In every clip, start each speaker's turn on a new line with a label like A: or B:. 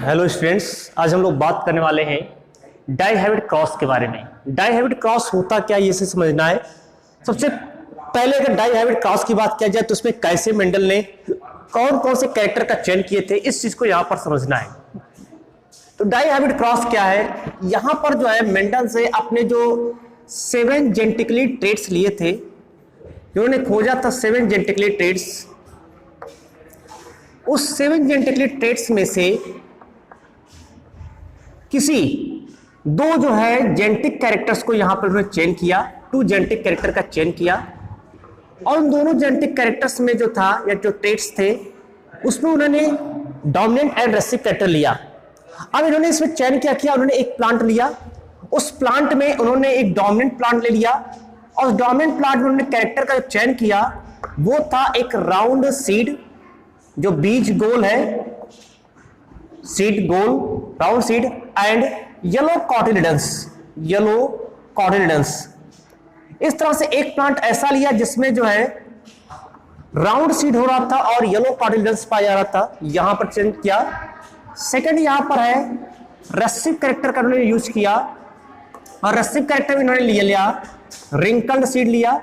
A: Hello students, आज हम लोग बात करने वाले हैं डाइहेब्रिड क्रॉस के बारे में। डाइहेब्रिड क्रॉस होता क्या है, ये से समझना है। सबसे पहले अगर डाइहेब्रिड क्रॉस की बात किया जाए तो उसमें कैसे मेंडल ने कौन कौन से कैरेक्टर का चयन किए थे, इस चीज को यहां पर समझना है। तो डाइहेब्रिड क्रॉस क्या है, यहां पर जो है मेंडल से अपने जो 7 जेनेटिकली ट्रेट्स लिए थे, उन्होंने खोजा था 7 जेनेटिकली ट्रेट्स। उस 7 जेनेटिकली ट्रेट्स में से किसी 2 जो है जेनेटिक कैरेक्टर्स को यहां पर उन्होंने चयन किया, 2 जेनेटिक कैरेक्टर का चयन किया, और उन दोनों जेनेटिक कैरेक्टर्स में जो था या जो ट्रेट्स थे उसमें उन्होंने डोमिनेंट एंड रेसेसिव कैरेक्टर लिया। अब इन्होंने इसमें चयन क्या किया, उन्होंने एक प्लांट लिया, उस प्लांट में उन्होंने एक डोमिनेंट प्लांट ले लिया, और डोमिनेंट प्लांट में उन्होंने कैरेक्टर का जो चयन किया वो था एक राउंड सीड, जो बीज गोल है, seed goal, round seed, and yellow cotyledons. इस तरह से एक प्लांट ऐसा लिया जिसमें जो है राउंड सीड हो रहा था और येलो कॉटिलिडन्स पाया जा रहा था, यहां पर चेंज किया। सेकंड यहां पर है रेसेसिव कैरेक्टर का उन्होंने यूज किया, और रेसेसिव कैरेक्टर इन्होंने लिया रिंकल्ड सीड लिया,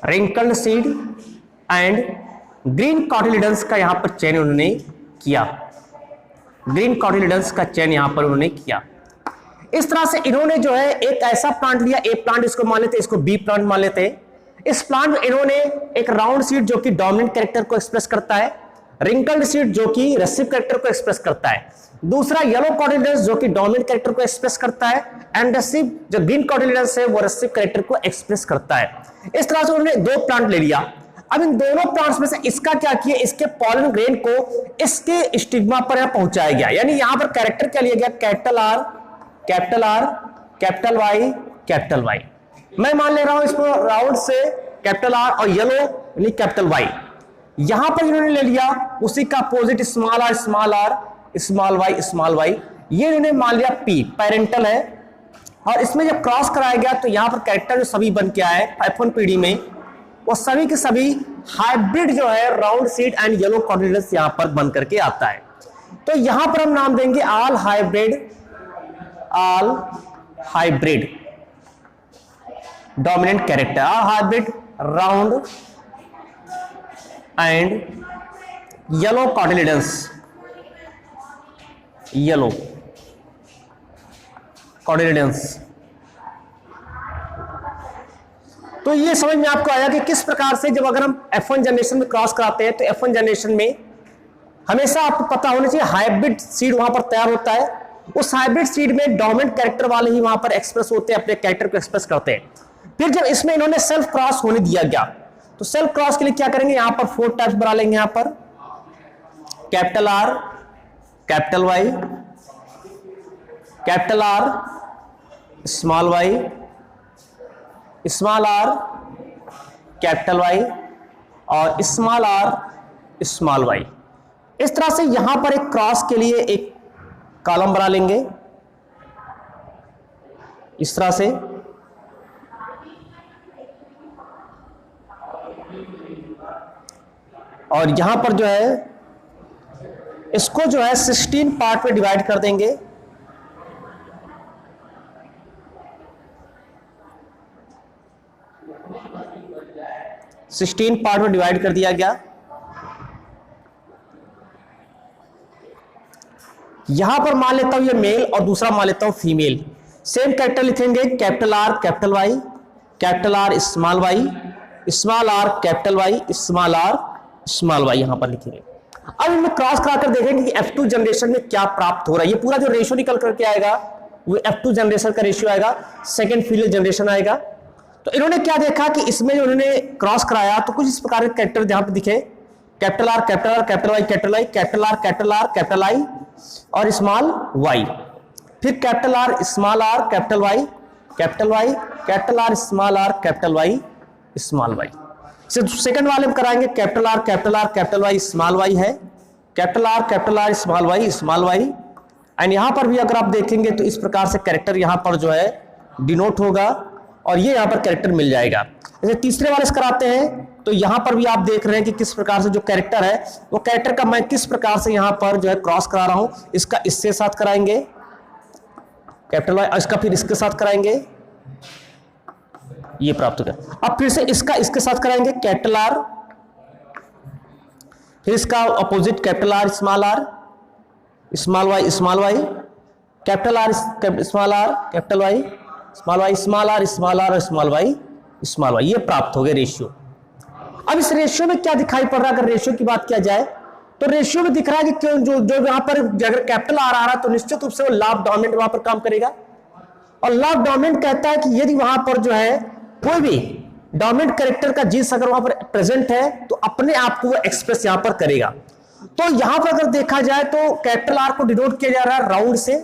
A: wrinkled seed and green cotyledons का यहां पर चयन उन्होंने किया, ग्रीन कॉटिलिडन्स का चयन यहां पर उन्होंने किया। इस तरह से इन्होंने जो है एक ऐसा प्लांट लिया, ए प्लांट इसको मान लेते, इसको बी प्लांट मान लेते। इस प्लांट में इन्होंने एक राउंड सीड जो कि डोमिनेंट कैरेक्टर को एक्सप्रेस करता है, रिंकल्ड सीड जो कि रेसेसिव कैरेक्टर को एक्सप्रेस करता है, दूसरा येलो कॉटिलिडन्स जो कि डोमिनेंट कैरेक्टर को एक्सप्रेस करता है, एंड रेसेसिव जो ग्रीन कॉटिलिडन्स है वो रेसेसिव कैरेक्टर को एक्सप्रेस करता है। इस तरह से उन्होंने 2 प्लांट ले लिया। अब इन दोनों प्लांट्स में से इसका क्या किया, इसके पॉलन ग्रेन को इसके स्टिग्मा पर यहां पहुंचाया गया, यानी यहां पर कैरेक्टर क्या लिया गया, capital R, capital Y, capital Y. मैं मान ले रहा हूं इसको राउंड से कैपिटल आर और येलो यानी कैपिटल वाई। यहां पर इन्होंने ले लिया उसी का opposite small R, small Y, small Y. ये इन्होंने मान लिया पी, पेरेंटल है, और इसमें जब क्रॉस कराया गया तो यहां पर कैरेक्टर जो सभी बन के आए F1 पीढ़ी में, वो सभी के सभी हाइब्रिड जो है round seed and yellow cotyledons यहां पर बन करके आता है। तो यहां पर हम नाम देंगे all hybrid dominant character, all hybrid round and yellow cotyledons, yellow cotyledons. तो ये समझ में आपको आया कि किस प्रकार से जब अगर हम F1 जनरेशन में क्रॉस कराते हैं तो F1 जनरेशन में हमेशा आपको पता होना चाहिए हाइब्रिड सीड वहां पर तैयार होता है। उस हाइब्रिड सीड में डोमिनेंट कैरेक्टर वाले ही वहां पर एक्सप्रेस होते हैं, अपने कैरेक्टर को एक्सप्रेस करते हैं। फिर जब इसमें इन्होंने सेल्फ क्रॉस होने दिया गया तो सेल्फ क्रॉस के लिए क्या करेंगे, यहां पर 4 टाइप्स बना लेंगे, यहां पर capital R, capital Y, capital R, small Y, small R, capital Y, और स्मॉल आर, स्मॉल वाई। इस तरह से यहां पर एक क्रॉस के लिए एक कॉलम बना लेंगे इस तरह से, और यहां पर जो है इसको जो है 16 पार्ट में डिवाइड कर देंगे। सिक्सटीन पार्ट में डिवाइड कर दिया गया। यहां पर मान लेता हूं ये मेल और दूसरा मान लेता हूं फीमेल। सेम कैरेक्टर लिखेंगे, capital R, capital Y, capital R, small Y, small R, capital Y, small R, small Y, यहां पर लिखेंगे। अब इनमें क्रॉस कराकर देखेंगे कि F2 जनरेशन में क्या प्राप्त हो रहा है। ये पूरा जो रेशियो निकल करके आएगा वो F2 जनरेशन का रेशियो आएगा, सेकेंड फीमेल जनरेशन आएगा। तो इन्होंने क्या देखा कि इसमें जो उन्होंने क्रॉस कराया तो कुछ इस प्रकार के कैरेक्टर जहां पर दिखे, capital R, capital R, capital Y, capital I, capital R, capital R, capital I और स्मॉल वाई, फिर capital R, small R, capital Y, capital Y, capital R, small R, capital Y, small Y. Second वाले में कराएंगे capital R, capital R, capital Y, small Y है, capital R, capital R, small Y, small Y. And यहां पर भी अगर आप देखेंगे तो इस प्रकार से कैरेक्टर यहां पर जो है डिनोट होगा, और ये यहाँ पर कैरेक्टर मिल जाएगा। जैसे तीसरे वाले से कराते हैं तो यहाँ पर भी आप देख रहे हैं कि किस प्रकार से जो कैरेक्टर है वो कैरेक्टर का मैं किस प्रकार से यहाँ पर जो है क्रॉस करा रहा हूं। इसका इसके साथ कराएंगे कैपिटल वाई, इसका फिर इसके साथ कराएंगे, ये प्राप्त हो गया। अब फिर से इसका इसके साथ कराएंगे कैपिटल आर, फिर इसका opposite capital R small Y, capital R small R, capital Y small Y, small R small R और स्मॉल वाई, ये प्राप्त हो गए रेशियो। अब इस रेशियो में क्या दिखाई पड़ रहा है, अगर रेशियो की बात किया जाए तो रेशियो में दिख रहा है कि क्यों जो यहां पर अगर कैपिटल आर आ रहा है तो निश्चित रूप से वो लाभ डोमिनेंट वहां पर काम करेगा। और लाभ डोमिनेंट कहता है कि यदि वहां पर जो है कोई भी डोमिनेंट कैरेक्टर का जीन्स अगर वहां पर प्रेजेंट है तो अपने आप को वो एक्सप्रेस यहां पर करेगा। तो यहां पर अगर देखा जाए तो कैपिटल आर को डिनोट किया जा रहा है राउंड से,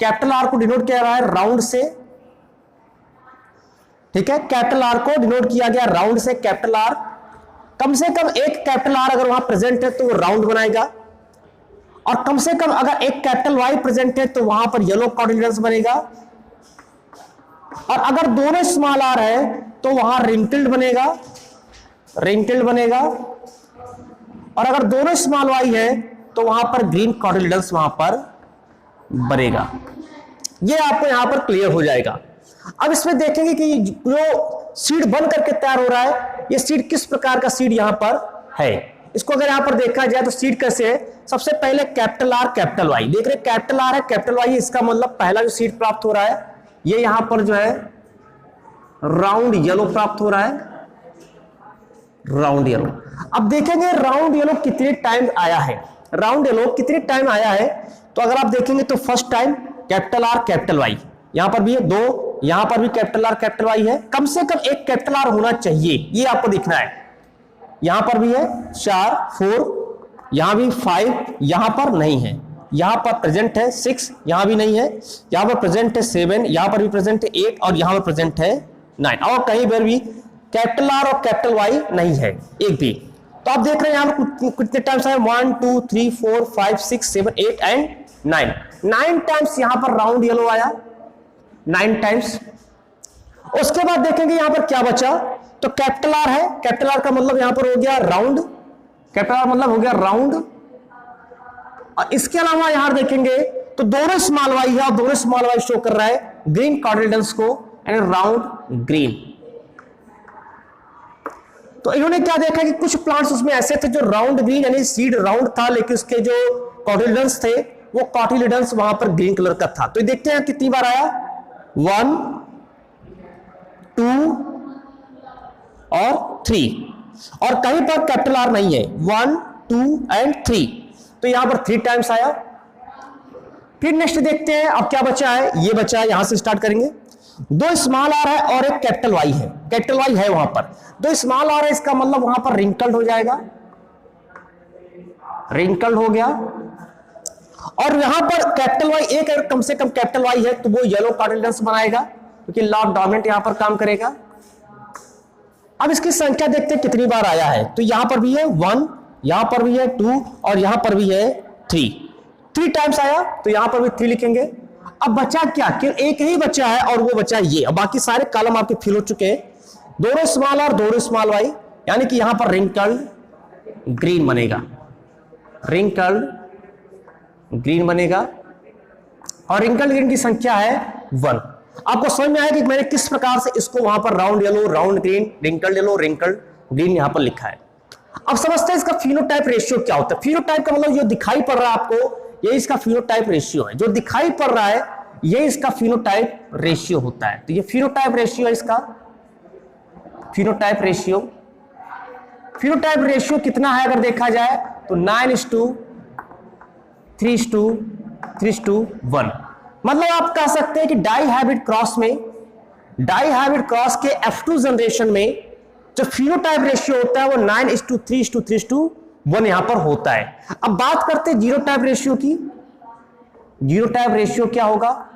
A: कैपिटल आर को डिनोट किया जा रहा है राउंड से, ठीक है, कैपिटल आर को डिनोट किया गया राउंड से। कैपिटल आर कम से कम एक कैपिटल आर अगर वहां प्रेजेंट है तो वो राउंड बनाएगा, और कम से कम अगर एक कैपिटल वाई प्रेजेंट है तो वहां पर येलो कॉर्डिनेटर्स बनेगा, और अगर दोनों स्मॉल आर है तो वहां रिंकल्ड बनेगा, और अगर दोनों स्मॉल वाई है तो वहां पर ग्रीन कॉर्डिनेटर्स वहां पर बनेगा। ये आपको यहां पर क्लियर हो जाएगा। अब इसमें देखेंगे कि जो सीड बन करके तैयार हो रहा है, ये सीड किस प्रकार का सीड यहां पर है। इसको अगर यहां पर देखा जाए तो सीड कैसे है, सबसे पहले कैपिटल आर कैपिटल वाई, देख रहे कैपिटल आर है कैपिटल वाई है, इसका मतलब पहला जो सीड प्राप्त हो रहा है ये यहां पर जो है राउंड येलो प्राप्त हो रहा है, राउंड येलो। अब देखेंगे राउंड येलो कितने टाइम आया है, राउंड येलो कितने टाइम आया है। तो अगर आप देखेंगे तो first time capital R capital Y, यहां पर भी है 2, यहां पर भी कैपिटल आर कैपिटल वाई है, कम से कम एक कैपिटल आर होना चाहिए, ये आपको देखना है। यहां पर भी है 4 4, यहां भी 5, यहां पर नहीं है, यहां पर प्रेजेंट है 6, यहां भी नहीं है, यहां पर प्रेजेंट है 7, यहां पर भी प्रेजेंट है 8 और यहां पर प्रेजेंट है 9, और कहीं पर भी कैपिटल आर और कैपिटल वाई नहीं है एक भी। तो आप देख रहे हैं यहां पर कितने टाइम्स आए 1 2 3 4 5 6 7 8 एंड 9 टाइम्स यहां पर राउंड येलो आया, 9 टाइम्स। उसके बाद देखेंगे यहां पर क्या बचा, तो कैपिटल आर है, कैपिटल आर का मतलब यहां पर हो गया राउंड, कैपिटल आर मतलब हो गया राउंड। और इसके अलावा यहां देखेंगे तो दोनों स्मॉल वाई है और दोनों स्मॉल वाई शो कर रहा है ग्रीन कॉर्डिनेटर्स को एंड राउंड ग्रीन। तो इन्होंने क्या देखा कि कुछ प्लांट्स उसमें ऐसे थे जो राउंड ग्रीन यानी सीड राउंड था, लेकिन उसके जो कॉटिलिडन्स थे वो कॉटिलिडन्स वहां पर ग्रीन कलर का था। तो देखते हैं कितनी बार आया 1 2 और 3, और कहीं पर कैपिटल आर नहीं है 1 2 एंड 3, तो यहां पर 3 टाइम्स आया। फिर नेक्स्ट देखते हैं अब क्या बचा है, ये बचा है, यहां से स्टार्ट करेंगे। 2 स्मॉल आर है और एक कैपिटल वाई है, कैपिटल वाई है वहां पर, 2 स्मॉल आर है, इसका मतलब वहां पर रिंकल्ड हो जाएगा, रिंकल्ड हो गया। और यहां पर कैपिटल वाई एक अगर कम से कम कैपिटल वाई है तो वो येलो कॉर्डिनेटर्स बनाएगा क्योंकि लॉ डोमिनेंट यहां पर काम करेगा। अब इसकी संख्या देखते हैं कितनी बार आया है, तो यहां पर भी है 1, यहां पर भी है 2 और यहां पर भी है 3 टाइम्स आया, तो यहां पर भी 3 लिखेंगे। अब बचा क्या, केवल एक ही बचा है और वो बचा ये, अब बाकी सारे कॉलम आपके फिल हो चुके हैं, दोनों स्मॉल और दोनों स्मॉल वाई, यानी कि यहां पर रिंकल्ड ग्रीन बनेगा, रिंकल्ड ग्रीन बनेगा, और रिंकल्ड ग्रीन की संख्या है 1। आपको समझ में आया कि मैंने किस प्रकार से इसको वहां पर round yellow, round green, wrinkled yellow, wrinkled green यहां पर लिखा है। अब समझते हैं इसका फिनोटाइप रेशियो क्या होता है। फिनोटाइप का मतलब जो दिखाई पड़ रहा है आपको, ये इसका फिनोटाइप रेशियो है, जो दिखाई पड़ रहा है ये इसका फिनोटाइप रेशियो होता है। तो ये फिनोटाइप रेशियो है इसका, फिनोटाइप रेशियो। फिनोटाइप रेशियो कितना है अगर देखा जाए तो 9:3:1, मतलब आप कह सकते हैं कि डाई हाइब्रिड क्रॉस में, डाई हाइब्रिड क्रॉस के F2 जनरेशन में जो फिनोटाइप रेशियो होता है वो 9:3:1 यहां पर होता है। अब बात करते हैं जीरो टाइप रेशियो की। जीरो टाइप रेशियो क्या होगा,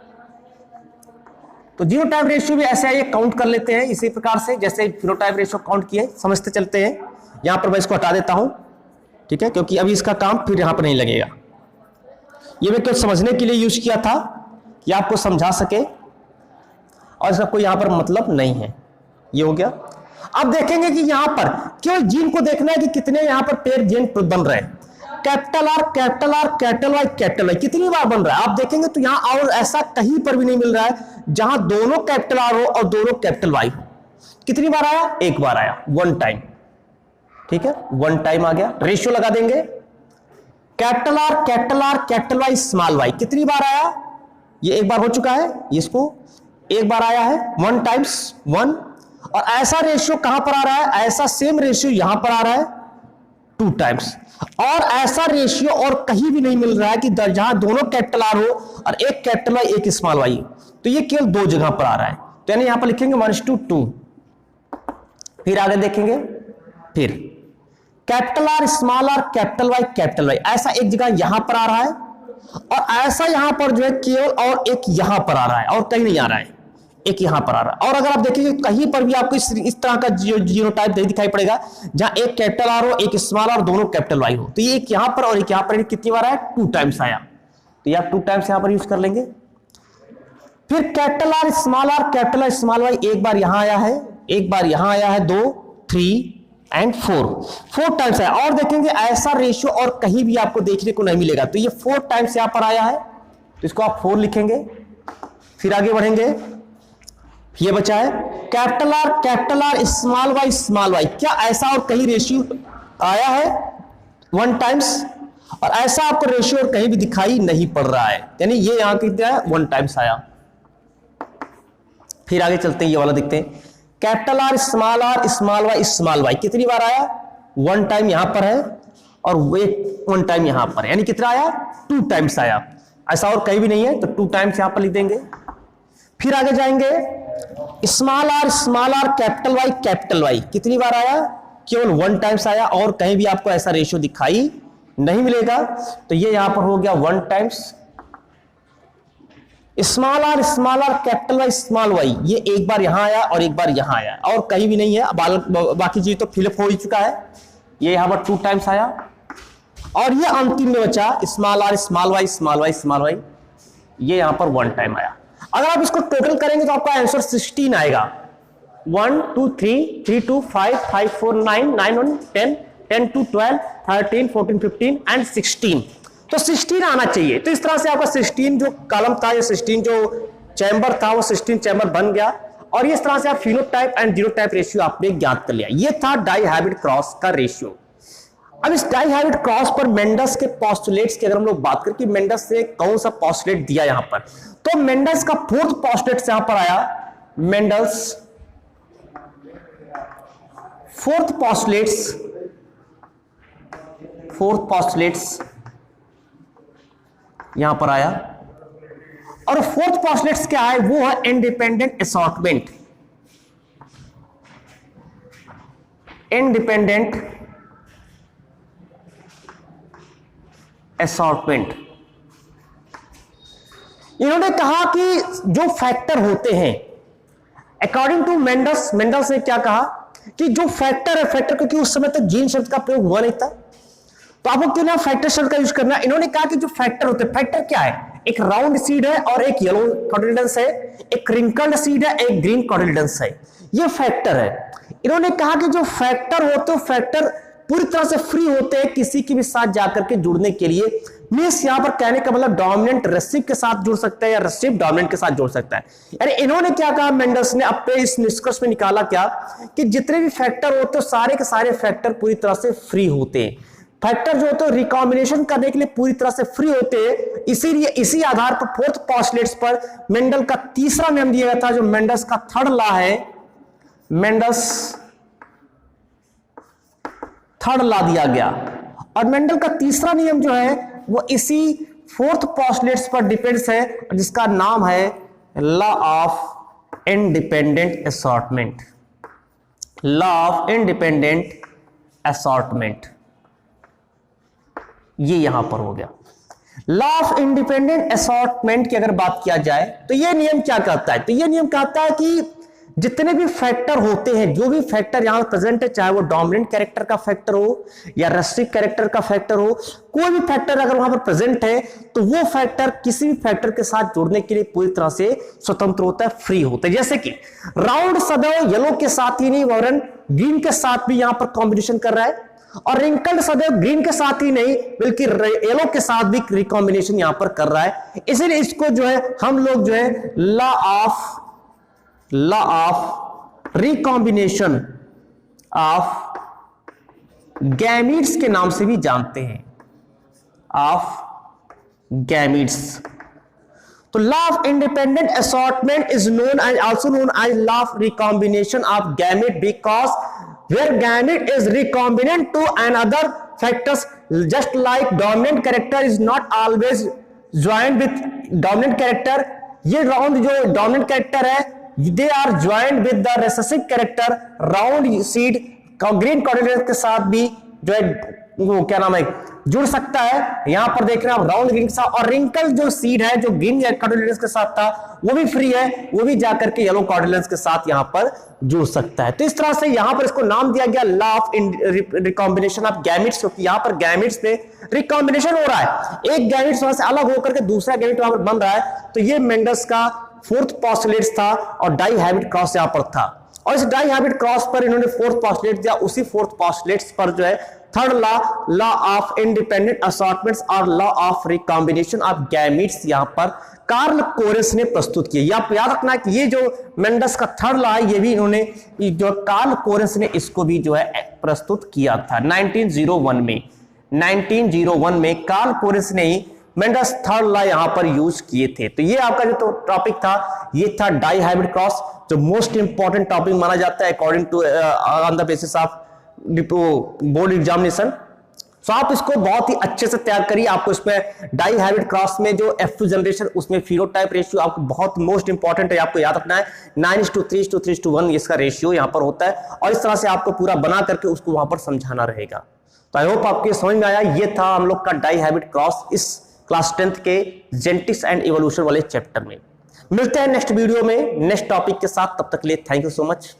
A: तो जीरो टाइप रेशियो भी ऐसे आइए काउंट कर लेते हैं इसी प्रकार से जैसे फिनोटाइप रेशियो काउंट किए, समझते चलते हैं। यहां पर मैं इसको हटा देता हूं, ठीक है, क्योंकि अभी इसका काम फिर यहां पर नहीं लगेगा। ये मैं केवल समझने के लिए यूज किया था कि आपको समझा सके। और इसका कोई यहां पर मतलब नहीं है। ये हो गया। अब देखेंगे कि यहां पर केवल जीन को देखना है कि कितने यहां पर पेयर जीन बन रहे हैं। Capital R capital R capital Y कितनी बार बन रहा है आप देखेंगे तो यहां और ऐसा कहीं पर भी नहीं मिल रहा है जहां दोनों कैपिटल आर हो और दोनों कैपिटल वाई हो। कितनी बार आया? एक बार आया, वन टाइम। ठीक है, वन टाइम आ गया। रेशियो लगा देंगे, capital R capital Y small Y कितनी बार आया? ये एक बार हो चुका है, इसको एक बार आया है, वन टाइम्स वन। और ऐसा रेशियो कहां पर आ रहा है? ऐसा सेम रेशियो यहां पर आ रहा है, टू टाइम्स। और ऐसा रेशियो और कहीं भी नहीं मिल रहा है कि जहां दोनों कैपिटल आर हो और एक कैपिटल वाई एक स्मॉल वाई। तो ये केवल दो जगह पर आ रहा है, तो यानी यहां पर लिखेंगे 1:2। फिर आगे देखेंगे, फिर capital R small R capital Y ऐसा एक जगह यहां पर आ रहा है और ऐसा यहां पर जो है केवल और एक यहां पर आ रहा है और कहीं नहीं आ रहा है, एक यहां पर आ रहा है। और अगर आप देखेंगे कहीं पर भी आपको इस तरह का जीनोटाइप नहीं दिखाई पड़ेगा जहां एक कैपिटल आर हो एक स्मॉल और दोनों कैपिटल वाई हो। तो ये एक यहां पर और एक यहां पर कितनी बार आया? 2 टाइम्स आया। तो ये आप 2 टाइम्स यहां पर यूज कर लेंगे। फिर capital R capital Y small Y एक बार यहां आया है, एक बार यहां आया है, 2 3 एंड 4 टाइम्स आया। और देखेंगे ऐसा रेशियो और कहीं भी आपको देखने को नहीं मिलेगा। तो ये 4 टाइम्स यहां पर आया है, तो इसको आप 4 लिखेंगे। फिर आगे बढ़ेंगे, ये बचा है कैपिटल आर स्मॉल वाई। क्या ऐसा और कहीं रेशियो आया है? 1 टाइम्स। और ऐसा आपको रेशियो और कहीं भी दिखाई नहीं पड़ रहा है, यानी ये यहां कितना है? 1 टाइम्स आया। फिर आगे चलते हैं, ये वाला देखते हैं, कैपिटल आर स्मॉल वाई कितनी बार आया? 1 टाइम यहां पर है और 1 टाइम यहां पर है, यानी कितना आया? 2 टाइम्स आया। ऐसा और कहीं भी नहीं है, तो 2 टाइम्स यहां पर लिख देंगे। फिर आगे जाएंगे, स्मॉल आर कैपिटल वाई कितनी बार आया? केवल 1 टाइम्स आया और कहीं भी आपको ऐसा रेशियो दिखाई नहीं मिलेगा। तो ये यहां पर हो गया 1 times. Small R capital Y small Y ये एक बार यहां आया और एक बार यहां आया और कहीं भी नहीं है। बाकी चीज तो फिलअप हो ही चुका है। ये यहां पर 2 टाइम्स आया और ये अंतिम में बचा स्मॉल आर स्मॉल वाई ये यहां पर 1 टाइम आया। अगर आप इसको टोटल करेंगे तो आपका आंसर 16 आएगा। 1 2 3 3 2 5 5 4 9 9 1 10 10 2 12 13 14 15 एंड 16। तो 16 आना चाहिए। तो इस तरह से आपका 16 जो कॉलम था या 16 जो चैम्बर था वो 16 चैम्बर बन गया। और इस तरह से आप फिनोटाइप एंड जीनोटाइप रेशियो आपने ज्ञात कर लिया। ये था डाइहाइब्रिड क्रॉस का रेशियो। अब इस डाइहाइब्रिड क्रॉस पर मेंडल्स के पोस्टुलेट्स की अगर हम लोग बात करें कि मेंडल्स से कौन सा पोस्टुलेट दिया यहां पर, तो मेंडल्स का 4th पोस्टुलेट यहां पर आया। मेंडल्स 4th पोस्टुलेट्स यहां पर आया। और 4th पोस्टुलेट्स क्या है? वो है इंडिपेंडेंट असॉर्टमेंट। Independent assortment. इन्होंने कहा कि जो फैक्टर होते हैं अकॉर्डिंग टू मेंडल्स ने क्या कहा कि जो फैक्टर है, फैक्टर क्योंकि उस समय तक जीन शब्द का प्रयोग हुआ नहीं था तो आपको क्यों ना फैक्टर शब्द का यूज करना। इन्होंने कहा कि जो फैक्टर होते हैं, फैक्टर क्या है? एक राउंड सीड है और एक येलो कॉटिलेडन्स है, एक रिंकल्ड सीड है, एक ग्रीन कॉटिलेडन्स है, ये फैक्टर है। इन्होंने कहा कि जो फैक्टर होते हैं फैक्टर पूरी तरह से फ्री होते हैं किसी के भी साथ जाकर के जुड़ने के लिए। मींस यहां पर कहने का मतलब डोमिनेंट रिसीव के साथ जुड़ सकता है या रिसीव डोमिनेंट के साथ जुड़ सकता है। यानी इन्होंने क्या कहा, मेंडल्स ने अपने इस निष्कर्ष में निकाला क्या कि जितने भी फैक्टर होते हैं सारे के सारे फैक्टर पूरी तरह से फ्री होते हैं। फैक्टर जो होते हैं रिकॉम्बिनेशन करने के लिए पूरी तरह से फ्री होते हैं। इसीलिए इसी आधार पर 4th पोस्टुलेट्स पर मेंडल का तीसरा नियम दिया गया था जो मेंडल्स का 3rd लॉ है। मेंडल्स 3rd लॉ दिया गया और मेंडल का तीसरा नियम जो है वो इसी 4th पोस्टुलेट्स पर डिपेंड्स है जिसका नाम है law of independent assortment. Law of independent assortment ये यहां पर हो गया। लॉ ऑफ इंडिपेंडेंट असॉर्टमेंट की अगर बात किया जाए तो यह नियम क्या कहता है? तो यह नियम कहता है कि जितने भी फैक्टर होते हैं, जो भी फैक्टर यहां प्रेजेंट है, चाहे वो डोमिनेंट कैरेक्टर का फैक्टर हो या रेस्ट्रिक्ट कैरेक्टर का फैक्टर हो, कोई भी फैक्टर अगर वहां पर प्रेजेंट है तो वो फैक्टर किसी भी फैक्टर के साथ जुड़ने के लिए पूरी तरह से स्वतंत्र होता है, फ्री होता है। जैसे कि राउंड सदैव येलो के साथ ही नहीं वरन ग्रीन के साथ भी यहां पर कॉम्बिनेशन कर रहा है, और रिंकल्ड सदैव ग्रीन के साथ ही नहीं बल्कि येलो के साथ भी रिकॉम्बिनेशन यहां पर कर रहा है। इसलिए इसको जो है हम लोग जो है law of recombination of gametes के नाम से भी जानते हैं, ऑफ गैमीट्स। तो law of independent assortment is known and also known as law of recombination of gamete because where gamete is recombinant to another factors, just like dominant character is not always joined with dominant character। ये round जो dominant character है they are joined with the recessive character, round seed green coordinate के साथ भी जो है वो क्या नाम है जुड़ सकता है। यहां पर देख रहे हैं आप राउंड ग्रीन के साथ, और रिंकल जो सीड है जो ग्रीन कोऑर्डिनेट्स के साथ था वो भी फ्री है, वो भी जाकर के येलो कोऑर्डिनेट्स के साथ यहां पर जुड़ सकता है। तो इस तरह से यहां पर इसको नाम दिया गया law of recombination of gametes, क्योंकि यहां पर गैमेट्स में रिकॉम्बिनेशन हो रहा है, एक गैमेट्स वहां से अलग होकर के दूसरा गैमेट वहां पर बन रहा है। तो ये मेंडल्स का फोर्थ पोस्टुलेट्स था और डाई हैबिट क्रॉस यहां पर था, और इस डाई हैबिट क्रॉस पर इन्होंने फोर्थ पोस्टुलेट दिया। उसी फोर्थ पोस्टुलेट्स पर जो है थर्ड लॉ ऑफ इंडिपेंडेंट असॉर्टमेंट्स और law of recombination of gametes यहां पर कार्ल कोरेस ने प्रस्तुत किया। आप याद रखना कि ये जो मेंडल्स का थर्ड लॉ है ये भी इन्होंने जो कार्ल कोरेस ने इसको भी जो है प्रस्तुत किया था 1901 में। 1901 में कार्ल कोरेस ने ही मेंडल्स थर्ड लॉ यहां पर यूज किए थे। तो ये आपका जो टॉपिक था ये था डाई हाइब्रिड क्रॉस, जो मोस्ट इंपॉर्टेंट टॉपिक माना जाता है according to on the basis of board examination. तो आप इसको बहुत ही अच्छे से तैयार करिए। आपको इसमें डाई हाइब्रिड क्रॉस में जो F2 जनरेशन उसमें फिनोटाइप रेशियो आपको बहुत मोस्ट इंपॉर्टेंट है, आपको याद रखना है 9:3:3:1 इसका रेशियो यहां पर होता है, और इस तरह से आपको पूरा बना करके उसको वहां पर समझाना रहेगा। तो आई होप आपको समझ में आया। ये था हम लोग का डाई हाइब्रिड क्रॉस इस क्लास 10th के जेनेटिक्स एंड इवोल्यूशन वाले चैप्टर में। मिलते हैं नेक्स्ट वीडियो में नेक्स्ट टॉपिक के साथ, तब तक के लिए थैंक यू सो मच।